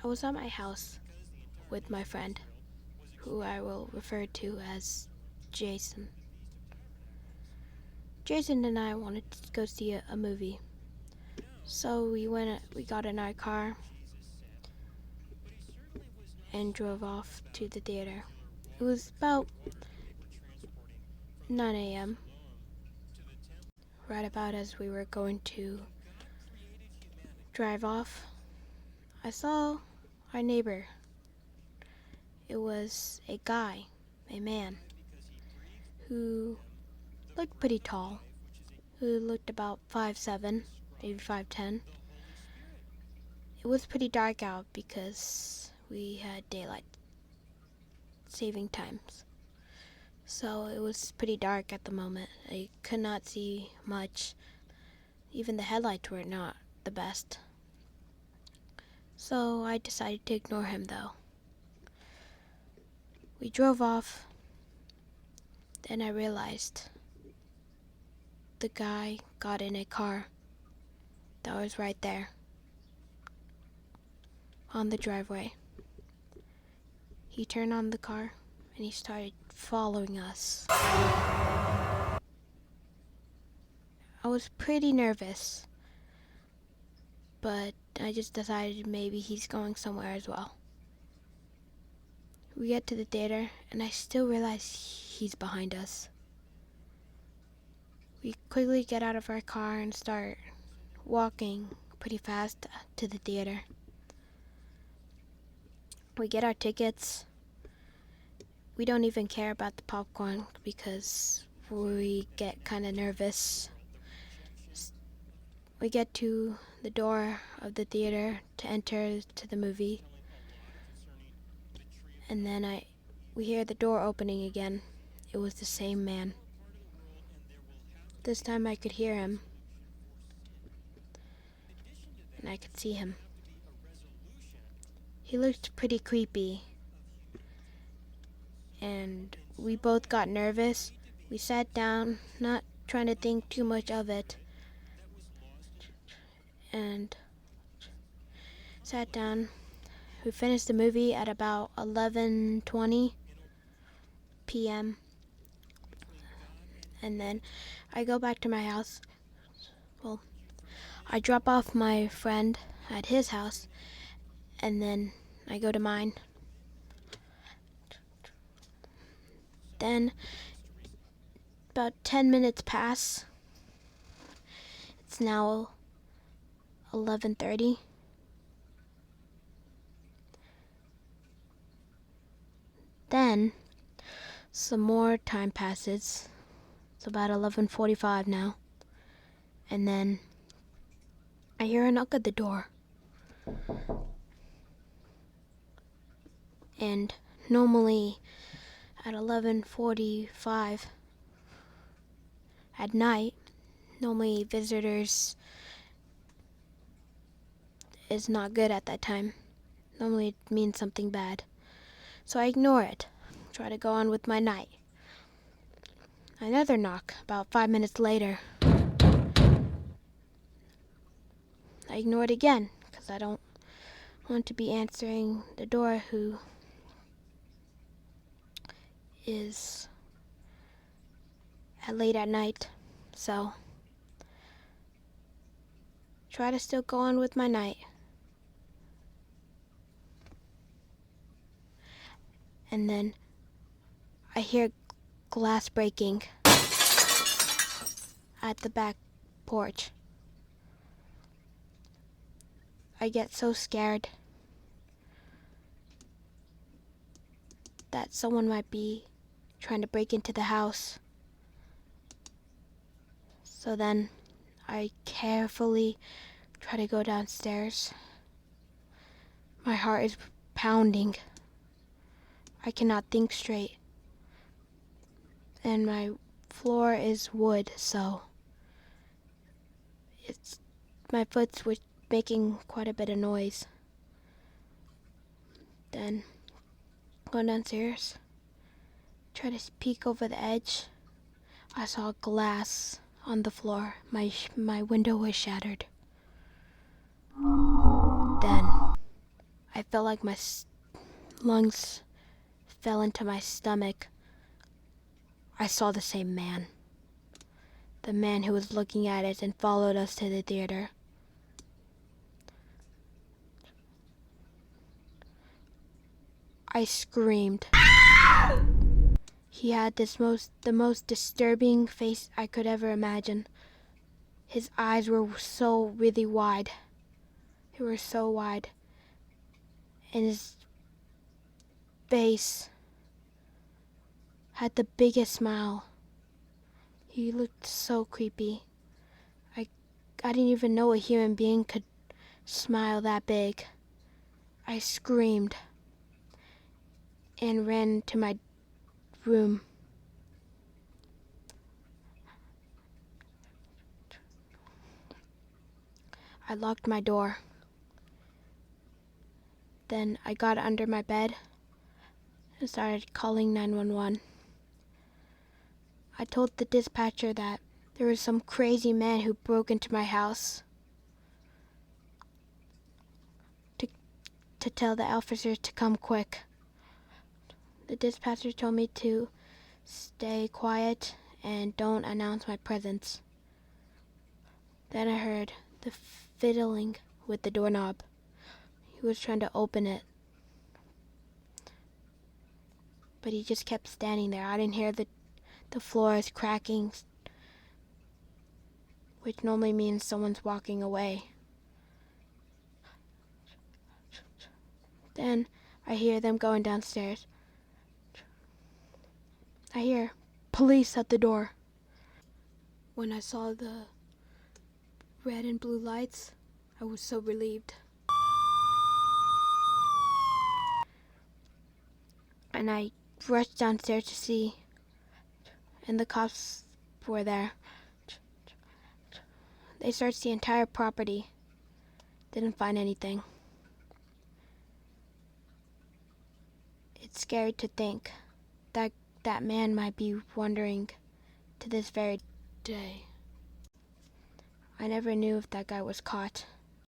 I was at my house with my friend, who I will refer to as Jason. Jason and I wanted to go see a movie. So we got in our car and drove off to the theater. It was about 9 a.m., right about as we were going to drive off. I saw our neighbor. It was a guy, a man, who looked pretty tall, who looked about 5'7", maybe 5'10". It was pretty dark out because we had daylight saving times. So it was pretty dark at the moment. I could not see much. Even the headlights were not the best. So I decided to ignore him though. We drove off. Then I realized the guy got in a car that was right there on the driveway. He turned on the car and he started following us. I was pretty nervous, but I just decided maybe he's going somewhere as well. We get to the theater and I still realize he's behind us. We quickly get out of our car and start walking pretty fast to the theater. We get our tickets. We don't even care about the popcorn because we get kind of nervous. We get to the door of the theater to enter to the movie. And then we hear the door opening again. It was the same man. This time I could hear him. And I could see him. He looked pretty creepy. And we both got nervous. We sat down, not trying to think too much of it. And sat down. We finished the movie at about 11:20 p.m. And then I go back to my house. Well, I drop off my friend at his house, and then I go to mine. Then about 10 minutes pass. It's now 11:30. Then some more time passes. It's about 11:45 now. And then I hear a knock at the door. And normally at 11:45 at night, normally visitors is not good at that time. Normally it means something bad. So I ignore it. Try to go on with my night. Another knock about 5 minutes later. I ignore it again because I don't want to be answering the door who is late at night. So try to still go on with my night. And then I hear glass breaking at the back porch. I get so scared that someone might be trying to break into the house. So then I carefully try to go downstairs. My heart is pounding. I cannot think straight. And my floor is wood, so my foot's making quite a bit of noise. Then go downstairs, try to peek over the edge. I saw glass on the floor. My window was shattered. Then I felt like my lungs fell into my stomach. I saw the same man. The man who was looking at it and followed us to the theater. I screamed. He had the most disturbing face I could ever imagine. His eyes were so really wide. They were so wide. And his face had the biggest smile. He looked so creepy. I didn't even know a human being could smile that big. I screamed and ran to my room. I locked my door. Then I got under my bed and started calling 911. I told the dispatcher that there was some crazy man who broke into my house. To tell the officers to come quick. The dispatcher told me to stay quiet and don't announce my presence. Then I heard the fiddling with the doorknob. He was trying to open it, but he just kept standing there. I didn't hear the floors cracking, which normally means someone's walking away. Then I hear them going downstairs. I hear police at the door. When I saw the red and blue lights, I was so relieved. And I rushed downstairs to see, and the cops were there. They searched the entire property. Didn't find anything. It's scary to think that that man might be wandering to this very day. I never knew if that guy was caught.